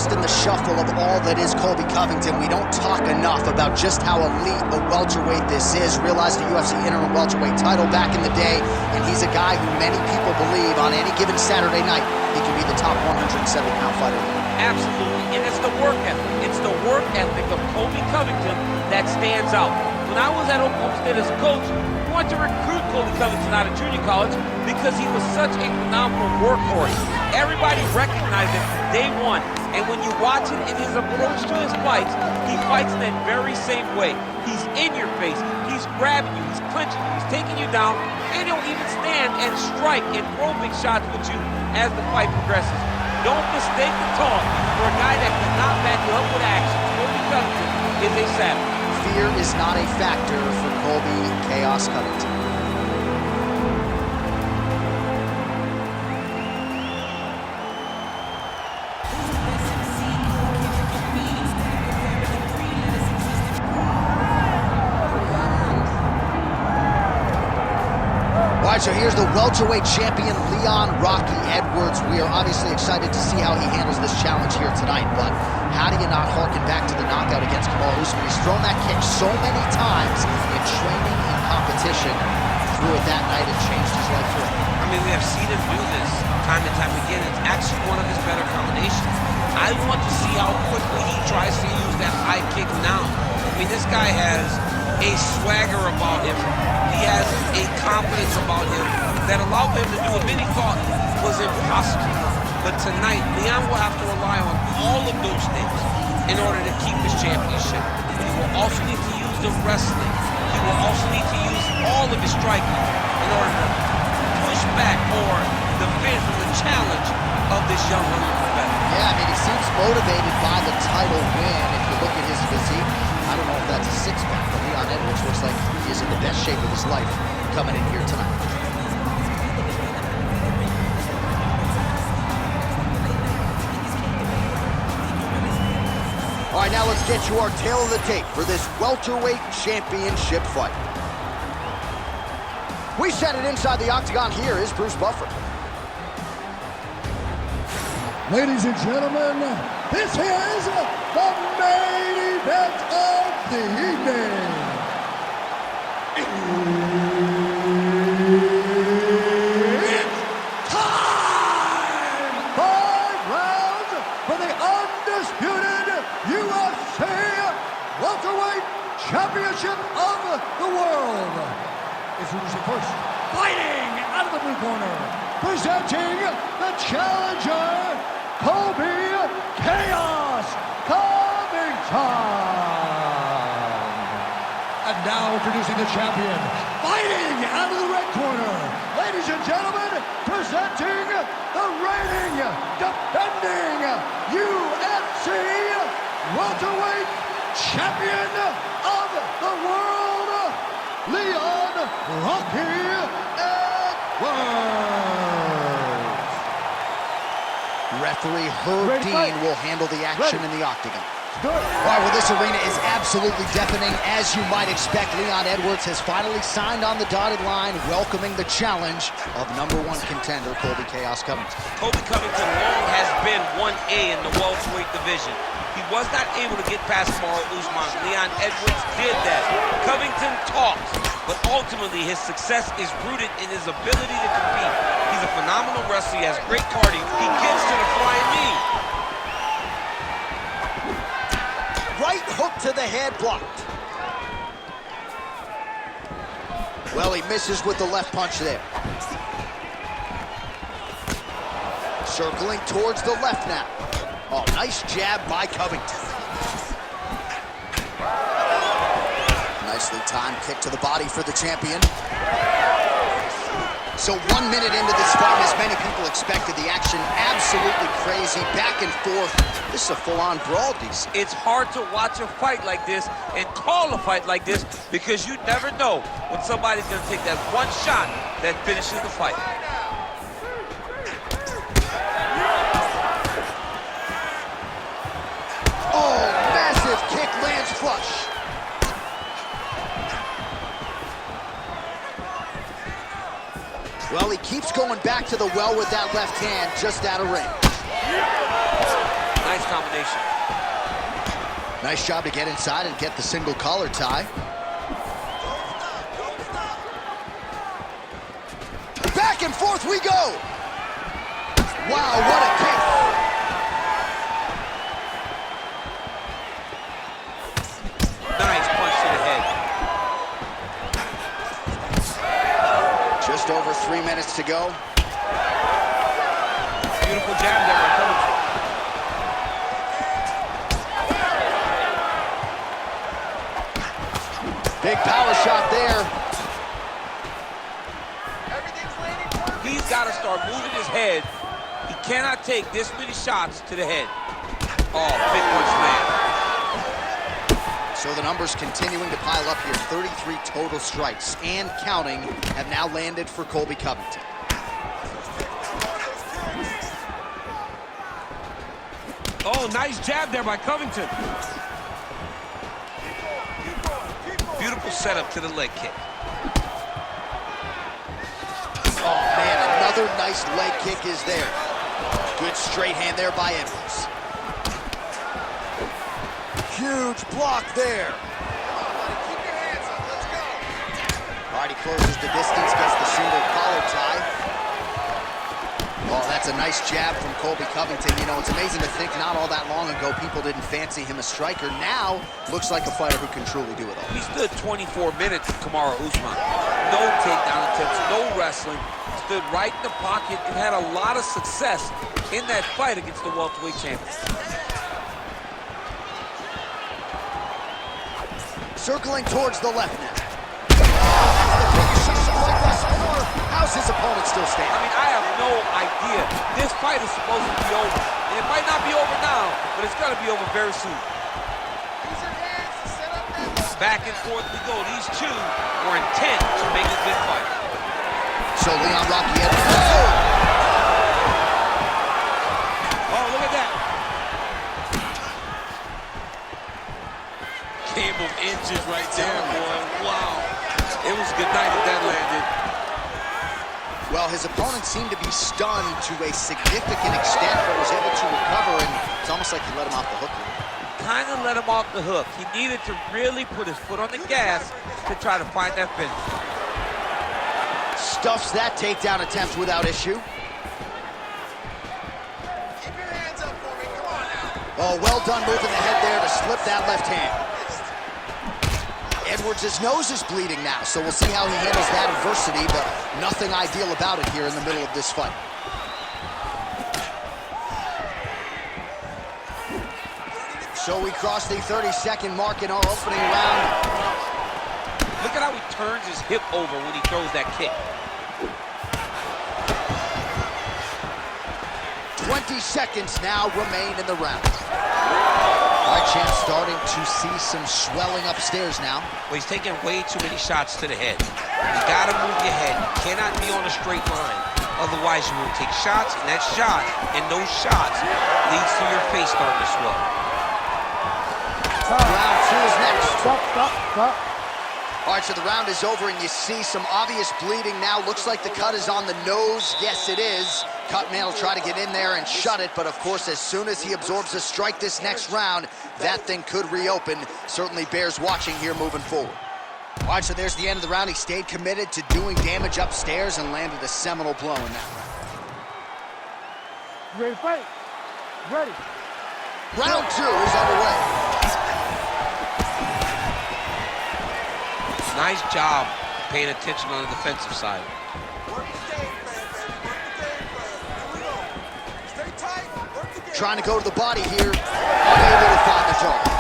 lost in the shuffle of all that is Colby Covington. We don't talk enough about just how elite a welterweight this is. Realized the UFC interim welterweight title back in the day, and he's a guy who many people believe on any given Saturday night he can be the top 170-pound fighter. Absolutely, and it's the work ethic. It's the work ethic of Colby Covington that stands out. When I was at Oklahoma State as a coach, we wanted to recruit Colby Covington out of junior college because he was such a phenomenal workhorse. Everybody recognized it from day one, and when you watch it in his approach to his fights, he fights in that very same way. He's in your face, he's grabbing you, he's clinching you, he's taking you down, and he'll even stand and strike and throw big shots with you as the fight progresses. Don't mistake the talk for a guy that cannot back you up with action. Colby Covington is a savage. Fear is not a factor for Colby Chaos Covington. All right, so here's the welterweight champion, Leon Rocky Edwards. We are obviously excited to see how he handles this challenge here tonight, but how do you not harken back to the knockout against Kamaru Usman? He's thrown that kick so many times in training and competition. Threw it that night and changed his life forever. I mean, we have seen him do this time and time again. It's actually one of his better combinations. I want to see how quickly he tries to use that high kick now. I mean, this guy has a swagger about him. He has a confidence about him that allowed him to do what many thought was impossible. But tonight, Leon will have to rely on all of those things in order to keep his championship. He will also need to use the wrestling. He will also need to use all of his striking in order to push back or defend from the challenge of this young hungry competitor. Yeah, I mean, he seems motivated by the title win. If you look at his physique, I don't know if that's a six-pack, but Leon Edwards looks like he is in the best shape of his life coming in here tonight. All right, now let's get you our tail of the tape for this welterweight championship fight. We set it inside the Octagon. Here is Bruce Buffer. Ladies and gentlemen, this is the main event of the evening. It's time! 5 rounds for the undisputed UFC Welterweight Championship of the World. Introducing first, fighting out of the blue corner, presenting the challenger, Colby Chaos Covington. And now introducing the champion, fighting out of the red corner, ladies and gentlemen, presenting the reigning, defending UFC welterweight champion of the world, Leon Rocky Edwards. Referee Herb Dean will handle the action in the Octagon. All right, well, this arena is absolutely deafening. As you might expect, Leon Edwards has finally signed on the dotted line, welcoming the challenge of #1 contender, Colby Chaos Covington. Colby Covington long has been 1A in the welterweight division. He was not able to get past Kamaru Usman. Leon Edwards did that. Covington talks, but ultimately his success is rooted in his ability to compete. He's a phenomenal wrestler. He has great cardio. He gets to the flying knee. Right hook to the head, blocked. Well, he misses with the left punch there. Circling towards the left now. Oh, nice jab by Covington. Nicely timed kick to the body for the champion. So 1 minute into this fight, as many people expected, the action absolutely crazy, back and forth. This is a full-on brawl, DC. It's hard to watch a fight like this and call a fight like this because you never know when somebody's going to take that one shot that finishes the fight. Oh, massive kick lands flush. Well, he keeps going back to the well with that left hand, just out of range. Nice combination. patient. Nice job to get inside and get the single collar tie. Back and forth we go. Wow, what a kick. Nice punch to the head. Just over 3 minutes to go. Beautiful jab there by Covington. Big power shot there. He's got to start moving his head. He cannot take this many shots to the head. Oh, big punch land. So the numbers continuing to pile up here. 33 total strikes and counting have now landed for Colby Covington. Oh, nice jab there by Covington. Beautiful setup to the leg kick. Oh, man, another nice leg kick is there. Good straight hand there by Edwards. Huge block there. Keep your hands up. Let's go. All right, he closes the distance, gets the single collar tie. Oh, that's a nice jab from Colby Covington. You know, it's amazing to think not all that long ago people didn't fancy him a striker. Now, looks like a fighter who can truly do it all. He stood 24 minutes with Kamaru Usman. No takedown attempts, no wrestling. Stood right in the pocket and had a lot of success in that fight against the welterweight champion. Circling towards the left now. How's his opponent still I standing? mean, I have no idea. This fight is supposed to be over. And it might not be over now, but it's going to be over very soon. Use your hands to set up that. Back and forth we go. These two were intent to make a good fight. So Leon Rocky Edwards. Oh, look at that. Game of inches right there, boy. Wow. It was a good night if that landed. Well, his opponent seemed to be stunned to a significant extent, but was able to recover, and it's almost like he let him off the hook. Kind of let him off the hook. He needed to really put his foot on the gas to try to find that finish. Stuffs that takedown attempt without issue. Keep your hands up for me. Come on now. Oh, well done moving the head there to slip that left hand. Edwards' nose is bleeding now, so we'll see how he handles that adversity, but nothing ideal about it here in the middle of this fight. So we cross the 30-second mark in our opening round. Look at how he turns his hip over when he throws that kick. 20 seconds now remain in the round. All right, champ, starting to see some swelling upstairs now. Well, he's taking way too many shots to the head. You gotta move your head. You cannot be on a straight line. Otherwise, you will take shots, and that shot and those shots leads to your face starting to swell. Round two is next. Stop. All right, so the round is over, and you see some obvious bleeding now. Looks like the cut is on the nose. Yes, it is. Cutman will try to get in there and shut it, but of course, as soon as he absorbs a strike this next round, that thing could reopen. Certainly bears watching here moving forward. All right, so there's the end of the round. He stayed committed to doing damage upstairs and landed a seminal blow in that round. Ready to fight? Ready. Round two is underway. Nice job paying attention on the defensive side. Work the game plan, baby. Work the game plan. Here we go. Stay tight. Work the game. Trying to go to the body here. Unable to find the target.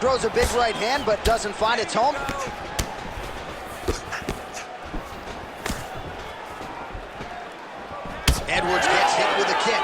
Throws a big right hand, but doesn't find its home. Edwards gets hit with a kick.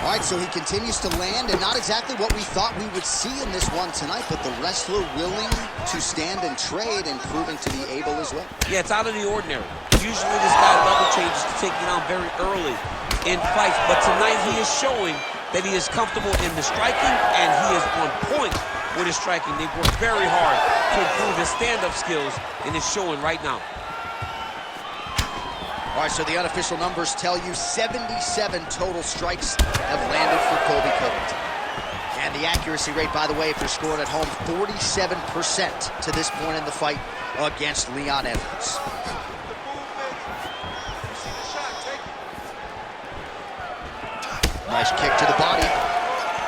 All right, so he continues to land, and not exactly what we thought we would see in this one tonight, but the wrestler willing to stand and trade and proving to be able as well. Yeah, it's out of the ordinary. Usually this guy level changes to take you down very early in fights, but tonight he is showing that he is comfortable in the striking, and he is on point with his striking. They've worked very hard to improve his stand-up skills, and it's showing right now. All right, so the unofficial numbers tell you 77 total strikes have landed for Colby Covington. And the accuracy rate, by the way, if you're scoring at home, 47% to this point in the fight against Leon Edwards. Nice kick to the body.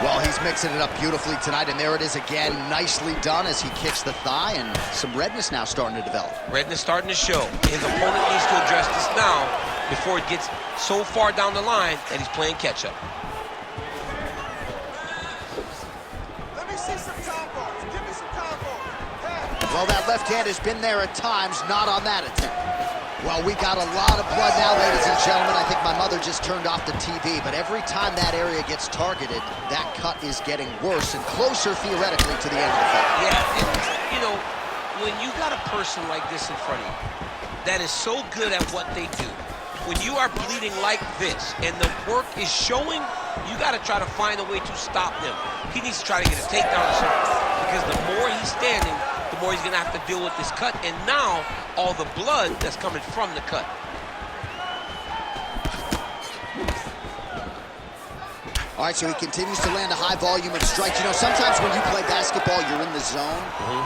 Well, he's mixing it up beautifully tonight, and there it is again, nicely done as he kicks the thigh, and some redness now starting to develop. Redness starting to show. His opponent needs to address this now before it gets so far down the line that he's playing catch-up. Let me see some combos. Give me some combos. Hey. Well, that left hand has been there at times, not on that attempt. Well, we got a lot of blood now, ladies and gentlemen. I think my mother just turned off the TV, but every time that area gets targeted, that cut is getting worse and closer, theoretically, to the end of the fight. Yeah, and, you know, when you got a person like this in front of you that is so good at what they do, when you are bleeding like this and the work is showing, you got to try to find a way to stop them. He needs to try to get a takedown or something, because the more he's standing, the more he's going to have to deal with this cut, and now all the blood that's coming from the cut. All right, so he continues to land a high volume of strikes. You know, sometimes when you play basketball, you're in the zone.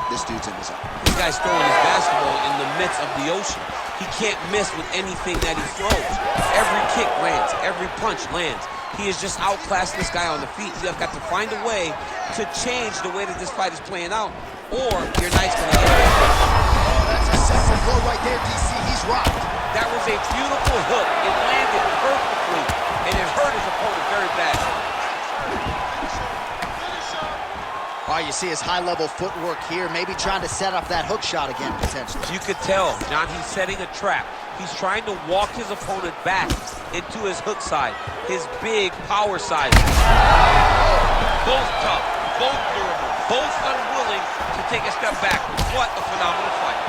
This dude's in the zone. This guy's throwing his basketball in the midst of the ocean. He can't miss with anything that he throws. Every kick lands, every punch lands. He has just outclassed this guy on the feet. You have got to find a way to change the way that this fight is playing out, or your night's gonna end. Oh, that's a central blow right there, DC. He's rocked. That was a beautiful hook. It landed perfectly, and it hurt his opponent very bad. All right, you see his high-level footwork here, maybe trying to set up that hook shot again, potentially. You could tell, John, he's setting a trap. He's trying to walk his opponent back into his hook side, his big power side. Both tough, both durable, both unwilling to take a step back. What a phenomenal fight.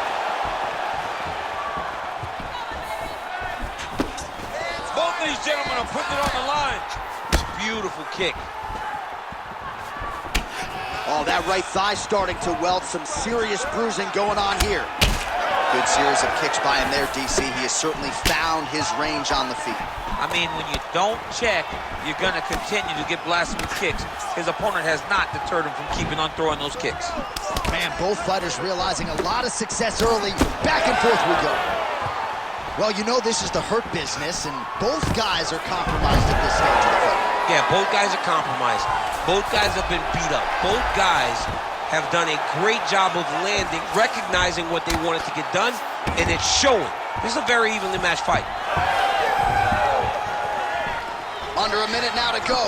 Both of these gentlemen are putting it on the line. Beautiful kick. Oh, that right thigh starting to welt. Some serious bruising going on here. Good series of kicks by him there, DC. He has certainly found his range on the feet. I mean, when you don't check, you're going to continue to get blasted with kicks. His opponent has not deterred him from keeping on throwing those kicks. Man, both fighters realizing a lot of success early. Back and forth we go. Well, you know this is the hurt business, and both guys are compromised at this stage of the fight. Yeah, both guys are compromised. Both guys have been beat up. Both guys have done a great job of landing, recognizing what they wanted to get done, and it's showing. This is a very evenly matched fight. Under a minute now to go.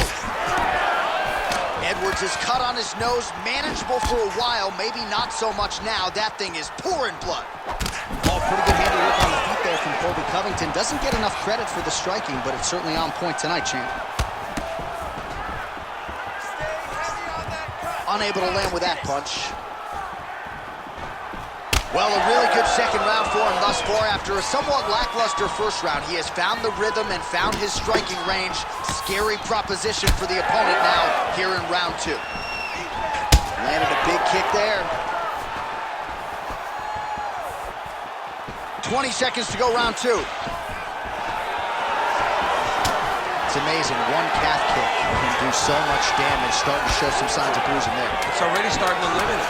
Edwards is cut on his nose, manageable for a while, maybe not so much now. That thing is pouring blood. Oh, pretty good handiwork on the feet there from Colby Covington. Doesn't get enough credit for the striking, but it's certainly on point tonight, champ. Unable to land with that punch. Well, a really good second round for him thus far. After a somewhat lackluster first round, he has found the rhythm and found his striking range. Scary proposition for the opponent now here in round two. Landed a big kick there. 20 seconds to go, round two. It's amazing, one calf kick can do so much damage, starting to show some signs of bruising there. It's already starting to limit it.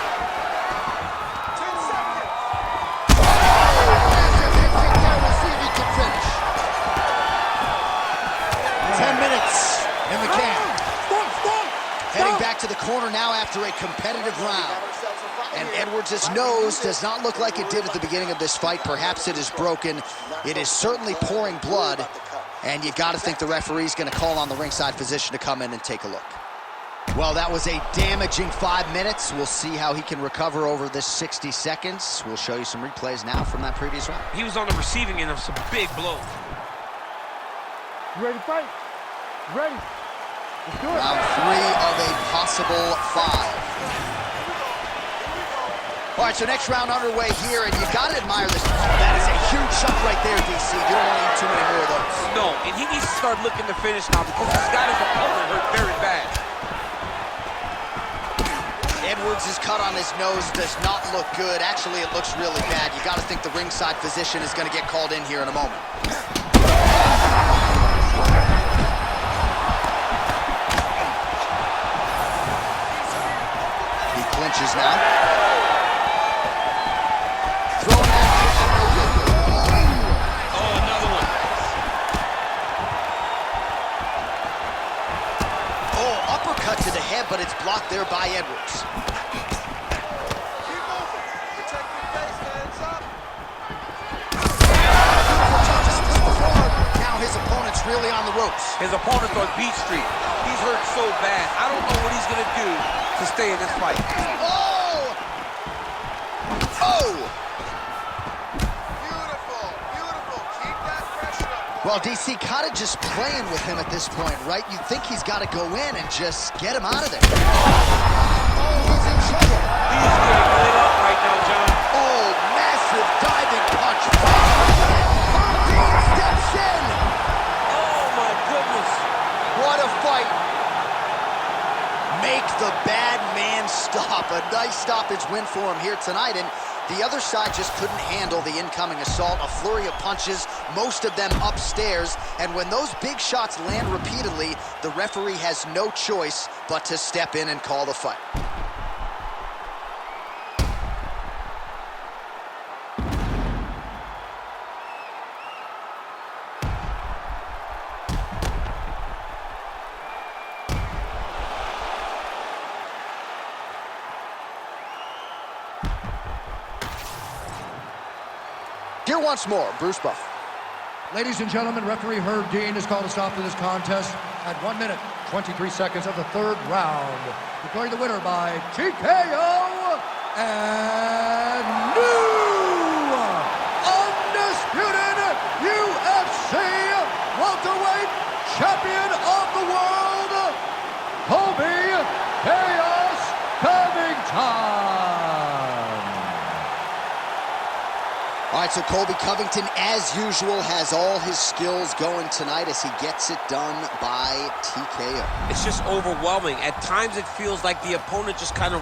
10 minutes in the can. Heading back to the corner now after a competitive round. And Edwards' nose does not look like it did at the beginning of this fight. Perhaps it is broken. It is certainly pouring blood. And you got to think the referee's going to call on the ringside physician to come in and take a look. Well, that was a damaging 5 minutes. We'll see how he can recover over this 60 seconds. We'll show you some replays now from that previous round. He was on the receiving end of some big blows. You ready to fight? Ready. Let's do it. Round three of a possible 5. All right, so next round underway here, and you got to admire this. That is a huge shot right there, DC. You don't want to eat too many more of those. No, and he needs to start looking to finish now because he's got his opponent hurt very bad. Edwards' cut on his nose does not look good. Actually, it looks really bad. You got to think the ringside physician is going to get called in here in a moment. uppercut to the head, but it's blocked there by Edwards. Keep moving. Protect your face, hands up. Now his opponent's really on the ropes. His opponent's on Beach Street. He's hurt so bad. I don't know what he's going to do to stay in this fight. Oh! Oh! Beautiful, beautiful. Keep that pressure up. Well, DC kind of just playing with him at this point, right? You'd think he's got to go in and just get him out of there. Oh, he's in trouble. He's getting lit up right now, John. Oh, massive diving punch. Covington steps in. Oh, my goodness. What a fight. Make the bad man stop. A nice stoppage win for him here tonight, and the other side just couldn't handle the incoming assault. A flurry of punches, most of them upstairs, and when those big shots land repeatedly, the referee has no choice but to step in and call the fight. Here once more, Bruce Buff. Ladies and gentlemen, referee Herb Dean has called a stop to this contest at 1 minute, 23 seconds of the third round. Declaring the winner by TKO and new undisputed UFC welterweight champion of the world, Colby Covington. All right, so Colby Covington, as usual, has all his skills going tonight as he gets it done by TKO. It's just overwhelming. At times it feels like the opponent just kind of